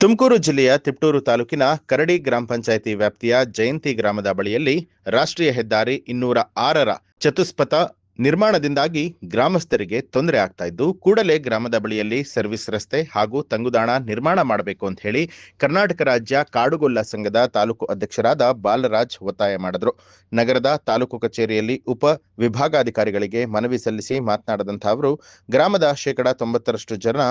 ತುಮಕೂರು ಜಿಲ್ಲೆಯ ತಿಪಟೂರು ತಾಲೂಕಿನ ಕರಡಿ ಗ್ರಾಮ ಪಂಚಾಯಿತಿ ವ್ಯಾಪ್ತಿಯ ಜಯಂತಿ ಗ್ರಾಮದ ಬಳಿಯಲ್ಲಿ ರಾಷ್ಟ್ರೀಯ ಹೆದ್ದಾರಿ 206ರ ಚತುಷ್ಪಥ ನಿರ್ಮಾಣದಿಂದಾಗಿ ಗ್ರಾಮಸ್ಥರಿಗೆ ತೊಂದರೆ ಆಗ್ತಾ ಇದ್ದು, ಕೂಡಲೇ ಗ್ರಾಮದ ಬಳಿಯಲ್ಲಿ ಸರ್ವಿಸ್ ರಸ್ತೆ ಹಾಗೂ ತಂಗುದಾಣ ನಿರ್ಮಾಣ ಮಾಡಬೇಕು ಅಂತ ಹೇಳಿ ಕರ್ನಾಟಕ ರಾಜ್ಯ ಕಾಡುಗೊಲ್ಲ ಸಂಘದ ತಾಲೂಕು ಅಧ್ಯಕ್ಷರಾದ ಬಾಲರಾಜ್ ಒತ್ತಾಯ ಮಾಡಿದ್ರು. ನಗರದ ತಾಲೂಕು ಕಚೇರಿಯಲ್ಲಿ ಉಪ ವಿಭಾಗಾಧಿಕಾರಿಗಳಿಗೆ ಮನವಿ ಸಲ್ಲಿಸಿ ಮಾತನಾಡಿದಂತಹ ಅವರು, ಗ್ರಾಮದ 90% ಜನ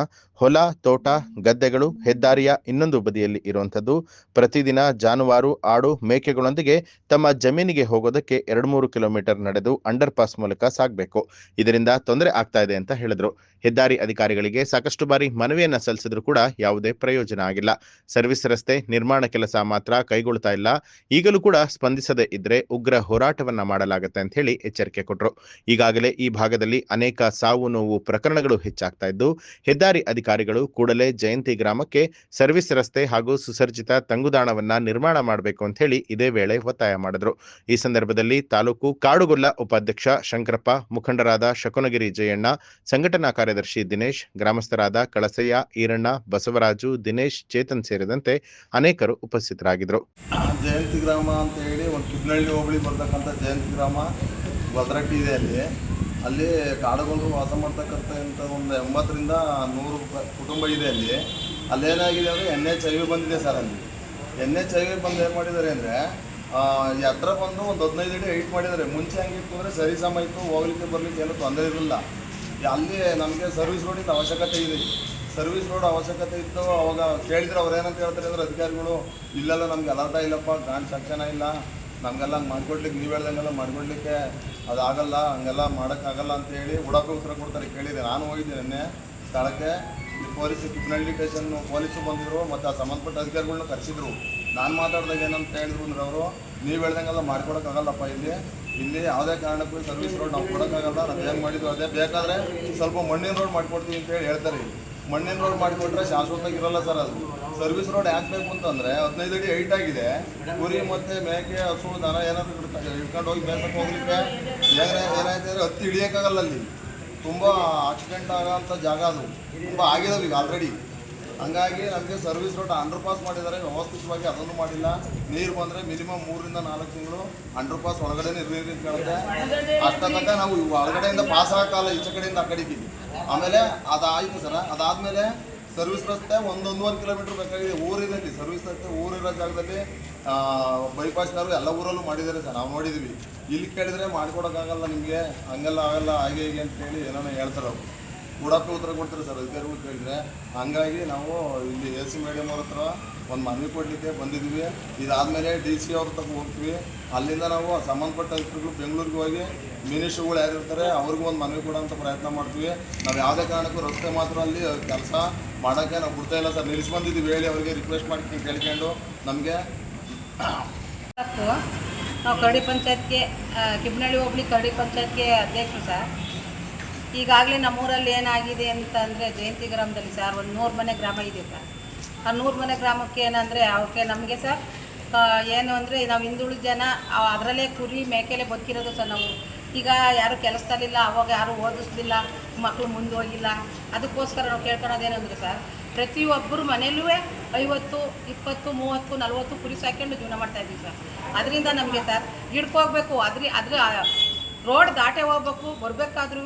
ಹೊಲ, ತೋಟ, ಗದ್ದೆಗಳು ಹೆದ್ದಾರಿಯ ಇನ್ನೊಂದು ಬದಿಯಲ್ಲಿ ಇರುವಂತದ್ದು. ಪ್ರತಿದಿನ ಜಾನುವಾರು, ಆಡು, ಮೇಕೆಗಳೊಂದಿಗೆ ತಮ್ಮ ಜಮೀನಿಗೆ ಹೋಗೋದಕ್ಕೆ 2-3 ಕಿಲೋಮೀಟರ್ ನಡೆದು ಅಂಡರ್ ಪಾಸ್ ಮೂಲಕ ಸಾಗಬೇಕು. ಇದರಿಂದ ತೊಂದರೆ ಆಗ್ತಾ ಇದೆ ಅಂತ ಹೇಳಿದ್ರು. ಹೆದ್ದಾರಿ ಅಧಿಕಾರಿಗಳಿಗೆ ಸಾಕಷ್ಟು ಬಾರಿ ಮನವಿಯನ್ನ ಸಲ್ಲಿಸಿದ್ರು ಕೂಡ ಯಾವುದೇ ಪ್ರಯೋಜನ ಆಗಿಲ್ಲ. ಸರ್ವಿಸ್ ರಸ್ತೆ ನಿರ್ಮಾಣ ಕೆಲಸ ಮಾತ್ರ ಕೈಗೊಳ್ತಾ ಇಲ್ಲ. ಈಗಲೂ ಕೂಡ ಸ್ಪಂದಿಸದೇ ಇದ್ರೆ ಉಗ್ರ ಹೋರಾಟವನ್ನ ಮಾಡಲಾಗುತ್ತೆ ಅಂತ ಹೇಳಿ ಎಚ್ಚರಿಕೆ ಕೊಟ್ಟರು. ಈಗಾಗಲೇ ಈ ಭಾಗದಲ್ಲಿ ಅನೇಕ ಸಾವು ನೋವು ಪ್ರಕರಣಗಳು ಹೆಚ್ಚಾಗ್ತಾ ಇದ್ದು, ಹೆದ್ದಾರಿ ಅಧಿಕಾರಿಗಳು ಕೂಡಲೇ ಜಯಂತಿ ಗ್ರಾಮಕ್ಕೆ ಸರ್ವಿಸ್ ರಸ್ತೆ ಹಾಗೂ ಸುಸರ್ಜಿತ ತಂಗುದಾಣವನ್ನ ನಿರ್ಮಾಣ ಮಾಡಬೇಕು ಅಂತ ಹೇಳಿ ಇದೇ ವೇಳೆ ಒತ್ತಾಯ ಮಾಡಿದ್ರು. ಈ ಸಂದರ್ಭದಲ್ಲಿ ತಾಲೂಕು ಕಾಡುಗೊಲ್ಲ ಉಪಾಧ್ಯಕ್ಷ ಶಂಕರಪ್ಪ, ಮುಖಂಡರಾದ ಶಕುನಗಿರಿ ಜಯಣ್ಣ, ಸಂಘಟನಾ ಕಾರ್ಯದರ್ಶಿ ದಿನೇಶ್, ಗ್ರಾಮಸ್ಥರಾದ ಕಳಸಯ್ಯ, ಈರಣ್ಣ, ಬಸವರಾಜು, ದಿನೇಶ್, ಚೇತನ್ ಸೇರಿದಂತೆ ಅನೇಕರು ಉಪಸ್ಥಿತರಾಗಿದ್ದರು. ಜಯಂತಿ ಗ್ರಾಮ ಅಂತ ಹೇಳಿ ಒಂದು ಕಿಬ್ನಳ್ಳಿ ಹೋಬಳಿ ಬರ್ತಕ್ಕಂಥ ಜಯಂತಿ ಗ್ರಾಮ ಭದ್ರಟ್ಟಿ ಇದೆ. ಅಲ್ಲಿ ಕಾಡುಗೊಲ್ಲರು ವಾಸ ಮಾಡ್ತಕ್ಕಂಥ ಒಂದು 80ರಿಂದ 100 ಕುಟುಂಬ ಇದೆ. ಅಲ್ಲೇನಾಗಿದೆ ಅಂದರೆ NHIV ಬಂದಿದೆ ಸರ್. ಅಲ್ಲಿ NHIV ಬಂದು ಏನು ಮಾಡಿದ್ದಾರೆ ಅಂದರೆ ಹತ್ರ ಬಂದು ಒಂದು 15 ಅಡಿ ಹೈಟ್ ಮಾಡಿದ್ದಾರೆ. ಮುಂಚೆ ಹಂಗಿತ್ತು ಅಂದರೆ ಸರಿ ಸಮ ಇತ್ತು, ಹೋಗ್ಲಿಕ್ಕೆ ಬರಲಿಕ್ಕೆ ಏನೂ ತೊಂದರೆ ಇರಲಿಲ್ಲ. ಅಲ್ಲಿ ನಮಗೆ ಸರ್ವಿಸ್ ರೋಡಿಂದ ಅವಶ್ಯಕತೆ ಇದೆ. ಸರ್ವಿಸ್ ರೋಡ್ ಅವಶ್ಯಕತೆ ಇತ್ತು. ಅವಾಗ ಕೇಳಿದ್ರೆ ಅವ್ರು ಏನಂತ ಹೇಳ್ತಾರೆ ಅಂದರೆ, ಅಧಿಕಾರಿಗಳು ಇಲ್ಲೆಲ್ಲ ನಮ್ಗೆ ಅಲರ್ಟ ಇಲ್ಲಪ್ಪ, ಗ್ರಾಂಟ್ ಸೆಕ್ಷನ್ ಇಲ್ಲ, ನಮಗೆಲ್ಲ ಹಂಗೆ ಮಾಡ್ಕೊಡ್ಲಿಕ್ಕೆ, ನೀವು ಹೇಳ್ದಂಗೆಲ್ಲ ಮಾಡ್ಕೊಡ್ಲಿಕ್ಕೆ ಅದಾಗಲ್ಲ, ಹಂಗೆಲ್ಲ ಮಾಡೋಕ್ಕಾಗಲ್ಲ ಅಂತೇಳಿ ಉಡಾಪಿ ಉತ್ತರ ಕೊಡ್ತಾರೆ. ಕೇಳಿದೆ, ನಾನು ಹೋಗಿದ್ದೆ ನಿನ್ನೆ ಸ್ಥಳಕ್ಕೆ. ಪೊಲೀಸ್ ಕಿಬ್ನಳ್ಳಿ ಸ್ಟೇಷನ್ ಪೊಲೀಸು ಬಂದಿದ್ರು ಮತ್ತು ಆ ಸಂಬಂಧಪಟ್ಟ ಅಧಿಕಾರಿಗಳನ್ನ ಕರೆಸಿದ್ರು. ನಾನು ಮಾತಾಡಿದಾಗ ಏನಂತ ಹೇಳಿದ್ರು ಅಂದರೆ, ಅವರು ನೀವು ಹೇಳ್ದಂಗೆಲ್ಲ ಮಾಡ್ಕೊಡೋಕ್ಕಾಗಲ್ಲಪ್ಪ, ಇಲ್ಲಿ ಯಾವುದೇ ಕಾರಣಕ್ಕೂ ಸರ್ವಿಸ್ ರೋಡ್ ನಾವು ಕೊಡೋಕ್ಕಾಗಲ್ಲ, ನಾವು ಏನು ಮಾಡಿದ್ವಿ ಅದೇ, ಬೇಕಾದರೆ ಸ್ವಲ್ಪ ಮಣ್ಣಿನ ರೋಡ್ ಮಾಡಿಕೊಡ್ತೀವಿ ಅಂತೇಳಿ ಹೇಳ್ತಾರೆ. ಮಣ್ಣಿನ ರೋಡ್ ಮಾಡಿಕೊಟ್ರೆ ಶಾಶ್ವತವಾಗಿರಲ್ಲ ಸರ್. ಅದು ಸರ್ವಿಸ್ ರೋಡ್ ಯಾಕೆ ಬೇಕು ಅಂತಂದರೆ 15 ಅಡಿ ಹೈಟ್ ಆಗಿದೆ. ಕುರಿ ಮತ್ತು ಮೇಕೆ, ಹಸು, ದನ ಏನಾದರೂ ಇಟ್ಕೊಂಡು ಹೋಗಿ ಮೇಸಕ್ಕೆ ಹೋಗ್ಲಿಕ್ಕೆ ಏನಾಯ್ತು ಅಂದರೆ ಹತ್ತಿ ಹಿಡಿಯೋಕ್ಕಾಗಲ್ಲ. ಅಲ್ಲಿ ತುಂಬ ಆಕ್ಸಿಡೆಂಟ್ ಆಗೋಂಥ ಜಾಗ, ಅದು ತುಂಬ ಆಗಿದಾವೆ ಈಗ ಆಲ್ರೆಡಿ. ಹಂಗಾಗಿ ನಮಗೆ ಸರ್ವಿಸ್ ರೋಡ್ ಅಂಡರ್ ಪಾಸ್ ಮಾಡಿದ್ದಾರೆ ವ್ಯವಸ್ಥಿತವಾಗಿ, ಅದನ್ನು ಮಾಡಿಲ್ಲ. ನೀರು ಬಂದರೆ ಮಿನಿಮಮ್ 3ರಿಂದ 4 ತಿಂಗಳು ಅಂಡರ್ ಪಾಸ್ ಒಳಗಡೆ ನೀರು ನಿಂತ್ಕೊಳ್ಳುತ್ತೆ. ಅಷ್ಟ ತನಕ ನಾವು ಒಳಗಡೆಯಿಂದ ಪಾಸ್ ಆಗಲ್ಲ, ಈಚೆ ಕಡೆಯಿಂದ ಆ ಕಡೆಗೆ. ಆಮೇಲೆ ಅದಾಯಿತು ಸರ. ಅದಾದಮೇಲೆ ಸರ್ವಿಸ್ ರಸ್ತೆ 1-1.5 ಕಿಲೋಮೀಟ್ರ್ ಬೇಕಾಗಿದೆ. ಊರಿದೆ ಅಲ್ಲಿ ಸರ್ವಿಸ್ ರಸ್ತೆ, ಊರಿರೋ ಜಾಗದಲ್ಲಿ ಬೈಪಾಸ್ನವರು ಎಲ್ಲ ಊರಲ್ಲೂ ಮಾಡಿದ್ದಾರೆ ಸರ್, ನಾವು ನೋಡಿದ್ವಿ. ಇಲ್ಲಿ ಕೇಳಿದರೆ ಮಾಡಿಕೊಡೋಕ್ಕಾಗಲ್ಲ ನಿಮಗೆ, ಹಂಗೆಲ್ಲ ಆಗಲ್ಲ, ಹಾಗೆ ಹೀಗೆ ಅಂತೇಳಿ ಏನೋ ಹೇಳ್ತಾರೆ. ಅವರು ಉಡಾಪಿ ಉತ್ತರ ಕೊಡ್ತಾರೆ ಸರ್ ಅಧಿಕಾರಿಗಳು ಕೇಳಿದರೆ. ಹಂಗಾಗಿ ನಾವು ಇಲ್ಲಿ AC ಮೇಡಮ್ ಅವ್ರ ಹತ್ರ ಒಂದು ಮನವಿ ಕೊಡಲಿಕ್ಕೆ ಬಂದಿದ್ವಿ. ಇದಾದಮೇಲೆ DC ಅವ್ರ ತಕ್ಕ ಹೋಗ್ತೀವಿ. ಅಲ್ಲಿಂದ ನಾವು ಸಂಬಂಧಪಟ್ಟ ಅಧಿಕಾರಿಗಳು ಬೆಂಗಳೂರಿಗೆ ಹೋಗಿ ಮಿನಿಸ್ಟ್ರುಗಳು ಯಾರಿರ್ತಾರೆ ಅವ್ರಿಗೂ ಒಂದು ಮನವಿ ಕೊಡೋಂಥ ಪ್ರಯತ್ನ ಮಾಡ್ತೀವಿ. ನಾವು ಯಾವುದೇ ಕಾರಣಕ್ಕೂ ರಸ್ತೆ ಮಾತ್ರ ಅಲ್ಲಿ ಕೆಲಸ ಮಾಡೋಕ್ಕೆ ನಾವು ಬಿಡ್ತಾ ಇಲ್ಲ ಸರ್. ನಿಲ್ಲಿಸಿ ಬಂದಿದ್ದೀವಿ, ಹೇಳಿ ಅವರಿಗೆ ರಿಕ್ವೆಸ್ಟ್ ಮಾಡಿ ಕೇಳ್ಕೊಂಡು ನಮಗೆ. ನಾವು ಕರಡಿ ಪಂಚಾಯತ್ಗೆ, ಕಿಬ್ನಳ್ಳಿ ಹೋಬಳಿ ಕರಡಿ ಪಂಚಾಯತ್ಗೆ ಅಧ್ಯಕ್ಷರು ಸರ್. ಈಗಾಗಲೇ ನಮ್ಮೂರಲ್ಲಿ ಏನಾಗಿದೆ ಅಂತ ಅಂದರೆ, ಜಯಂತಿ ಗ್ರಾಮದಲ್ಲಿ ಸರ್ ಒಂದು 100 ಮನೆ ಗ್ರಾಮ ಇದೆ ಸರ್. ಆ 100 ಮನೆ ಗ್ರಾಮಕ್ಕೆ ಏನಂದರೆ ಅವಕ್ಕೆ ನಮಗೆ ಸರ್ ಏನು ಅಂದರೆ, ನಾವು ಹಿಂದುಳಿದ ಜನ ಅದರಲ್ಲೇ ಕುರಿ ಮೇಕೆಲೆ ಬದುಕಿರೋದು ಸರ್. ನಾವು ಈಗ ಯಾರು ಕೆಲಸದಲ್ಲಿಲ್ಲ, ಅವಾಗ ಯಾರು ಓದಿಸ್ಲಿಲ್ಲ, ಮಕ್ಕಳು ಮುಂದೆ ಹೋಗಿಲ್ಲ. ಅದಕ್ಕೋಸ್ಕರ ನಾವು ಕೇಳ್ಕೊಳೋದೇನೆಂದರೆ ಸರ್, ಪ್ರತಿಯೊಬ್ಬರು ಮನೆಯಲ್ಲೂ 50, 20, 30, 40 ಕುರಿ ಸಾಕೊಂಡು ಜೀವನ ಮಾಡ್ತಾಯಿದ್ದೀವಿ ಸರ್. ಅದರಿಂದ ನಮಗೆ ಸರ್ ಹಿಡ್ಕೋಗ್ಬೇಕು, ಅದ್ರ ರೋಡ್ ದಾಟೆ ಹೋಗ್ಬೇಕು. ಬರಬೇಕಾದ್ರೂ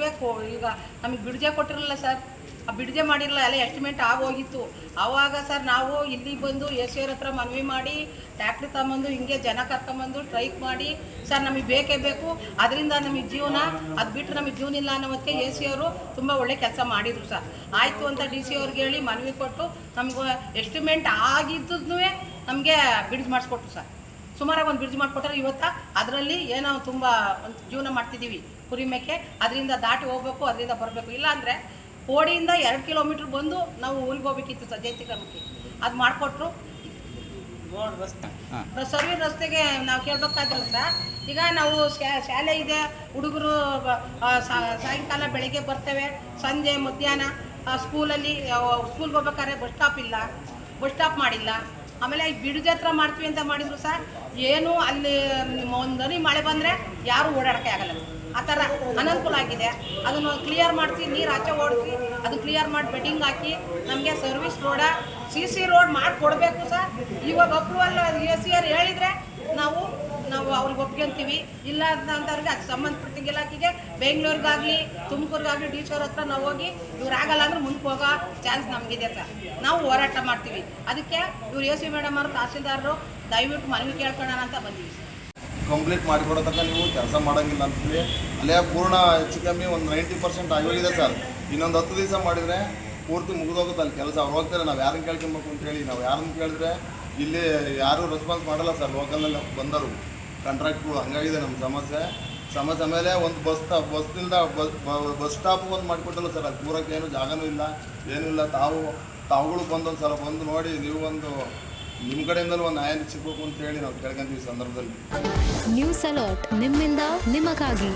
ಈಗ ನಮಗೆ ಬಿಡ್ಜೆ ಕೊಟ್ಟಿರಲಿಲ್ಲ ಸರ್, ಆ ಬಿಡ್ಜೆ ಮಾಡಿರಲಿಲ್ಲ, ಎಲ್ಲ ಎಸ್ಟಿಮೇಟ್ ಆಗೋಗಿತ್ತು. ಆವಾಗ ಸರ್ ನಾವು ಇಲ್ಲಿಗೆ ಬಂದು AC ಅವ್ರ ಹತ್ರ ಮನವಿ ಮಾಡಿ, ಟ್ಯಾಕ್ಟ್ರಿ ತಗೊಂಬಂದು ಹಿಂಗೆ ಜನ ಕರ್ಕೊಂಬಂದು ಸ್ಟ್ರೈಕ್ ಮಾಡಿ, ಸರ್ ನಮಗೆ ಬೇಕೇ ಬೇಕು, ಅದರಿಂದ ನಮಗೆ ಜೀವನ, ಅದು ಬಿಟ್ಟರೆ ನಮಗೆ ಜೀವನ ಇಲ್ಲ ಅನ್ನೋದಕ್ಕೆ AC ಅವರು ತುಂಬ ಒಳ್ಳೆ ಕೆಲಸ ಮಾಡಿದರು ಸರ್. ಆಯಿತು ಅಂತ DC ಅವ್ರಿಗೆ ಹೇಳಿ ಮನವಿ ಕೊಟ್ಟು ನಮಗೂ ಎಸ್ಟಿಮೇಟ್ ಆಗಿದ್ದೂ ನಮಗೆ ಬ್ರಿಡ್ಜ್ ಮಾಡಿಸ್ಕೊಟ್ರು ಸರ್. ಸುಮಾರಾಗಿ ಒಂದು ಬ್ರಿಡ್ಜ್ ಮಾಡಿಕೊಟ್ರೆ ಇವತ್ತು ಅದರಲ್ಲಿ ಏನೋ ತುಂಬ ಜೀವನ ಮಾಡ್ತಿದ್ದೀವಿ ಕುರಿ ಮೇಕೆ. ಅದರಿಂದ ದಾಟಿ ಹೋಗ್ಬೇಕು, ಅದರಿಂದ ಬರಬೇಕು. ಇಲ್ಲಾಂದರೆ ಕೋಡಿಯಿಂದ 2 ಕಿಲೋಮೀಟ್ರ್ ಬಂದು ನಾವು ಊರಿಗೆ ಹೋಗ್ಬೇಕಿತ್ತು ಸರ್, ಜಯಂತಿ ಗ್ರಾಮಕ್ಕೆ. ಅದು ಮಾಡಿಕೊಟ್ರು. ಸರ್ವಿಸ್ ರಸ್ತೆಗೆ ನಾವು ಕೇಳಬೇಕಾದ್ರೆ ಸರ್, ಈಗ ನಾವು ಶಾಲೆ ಇದೆ, ಹುಡುಗರು ಸಾಯಂಕಾಲ ಬೆಳಗ್ಗೆ ಬರ್ತೇವೆ, ಸಂಜೆ ಮಧ್ಯಾಹ್ನ ಸ್ಕೂಲಲ್ಲಿ ಸ್ಕೂಲ್ಗೆ ಹೋಗ್ಬೇಕಾದ್ರೆ ಬಸ್ ಸ್ಟಾಪ್ ಇಲ್ಲ, ಬಸ್ ಸ್ಟಾಪ್ ಮಾಡಿಲ್ಲ. ಆಮೇಲೆ ಈ ಬಿಡ್ಜ್ ಹತ್ರ ಮಾಡ್ತೀವಿ ಅಂತ ಮಾಡಿದ್ರು ಸರ್, ಏನು ಅಲ್ಲಿ ಒಂದು ಹನಿ ಮಳೆ ಬಂದರೆ ಯಾರೂ ಓಡಾಡೋಕ್ಕೆ ಆಗಲ್ಲ. ಆ ಥರ ಅನನುಕೂಲ ಆಗಿದೆ. ಅದನ್ನು ಕ್ಲಿಯರ್ ಮಾಡಿಸಿ, ನೀರು ಆಚೆ ಓಡಿಸಿ ಅದು ಕ್ಲಿಯರ್ ಮಾಡಿ ಬೆಡ್ಡಿಂಗ್ ಹಾಕಿ ನಮಗೆ ಸರ್ವಿಸ್ ರೋಡ CC ರೋಡ್ ಮಾಡಿಕೊಡ್ಬೇಕು ಸರ್. ಇವಾಗ ಅಪ್ರೂವಲ್ ACR ಹೇಳಿದರೆ ನಾವು ಅವ್ರಿಗೆ ಒಪ್ಕೊಂತೀವಿ. ಇಲ್ಲ ಅಂತವ್ರಿಗೆ ಅದು ಸಂಬಂಧಪಟ್ಟ ಇಲಾಖೆಗೆ ಬೆಂಗಳೂರಿಗಾಗಲಿ ತುಮಕೂರಿಗಾಗಲಿ DC ಅವ್ರ ಹತ್ರ ನಾವು ಹೋಗಿ ಇವ್ರು ಆಗಲ್ಲ ಅಂದ್ರೆ ಮುಂದೆ ಹೋಗೋ ಚಾನ್ಸ್ ನಮಗಿದೆ ಸರ್. ನಾವು ಹೋರಾಟ ಮಾಡ್ತೀವಿ. ಅದಕ್ಕೆ ಇವ್ರು AC ಮೇಡಮ್ ಅವರು ತಹಸೀಲ್ದಾರರು ದಯವಿಟ್ಟು ಮನವಿ ಕೇಳ್ಕೊಳ್ಳೋಣ ಅಂತ ಬಂದಿವಿ. ಕಂಪ್ಲೀಟ್ ಮಾಡಿಕೊಡೋ ತನಕ ನೀವು ಕೆಲಸ ಮಾಡೋಂಗಿಲ್ಲ ಅಂತೀವಿ. ಅಲ್ಲೇ ಪೂರ್ಣ ಹೆಚ್ಚು ಕಮ್ಮಿ ಒಂದು 90% ಆಗೋಗಿದೆ ಸರ್. ಇನ್ನೊಂದು 10 ದಿವಸ ಮಾಡಿದರೆ ಪೂರ್ತಿ ಮುಗಿದೋಗುತ್ತೆ ಅಲ್ಲಿ ಕೆಲಸ. ಅವ್ರು ಹೋಗ್ತಾರೆ, ನಾವು ಯಾರನ್ನ ಕೇಳ್ಕೊಬೇಕು ಅಂತೇಳಿ. ನಾವು ಯಾರನ್ನ ಕೇಳಿದ್ರೆ ಇಲ್ಲಿ ಯಾರೂ ರೆಸ್ಪಾನ್ಸ್ ಮಾಡಲ್ಲ ಸರ್. ಲೋಕಲ್ನಲ್ಲಿ ಬಂದರು ಕಾಂಟ್ರಾಕ್ಟ್ಗಳು. ಹಂಗಾಗಿದೆ ನಮ್ಮ ಸಮಸ್ಯೆ ಮೇಲೆ ಒಂದು ಬಸ್ ಸ್ಟಾಪ್ ಒಂದು ಮಾಡಿಕೊಟ್ಟಲ್ಲ ಸರ್. ಅದು ಪೂರಕ್ಕೆ ಏನು ಜಾಗನೂ ಇಲ್ಲ, ಏನೂ ಇಲ್ಲ. ತಾವುಗಳು ಬಂದೊಂದು ಸಲ ಬಂದು ನೋಡಿ, ನೀವು ಒಂದು ನಿಮ್ಮ ಕಡೆಯಿಂದಲೂ ಒಂದು ನ್ಯಾಯ ಸಿಗಬೇಕು ಅಂತೇಳಿ ನಾವು ಕೇಳ್ಕೊಂತೀವಿ ಈ ಸಂದರ್ಭದಲ್ಲಿ. ನ್ಯೂಸ್ ಅಲರ್ಟ್, ನಿಮ್ಮಿಂದ ನಿಮಗಾಗಿ.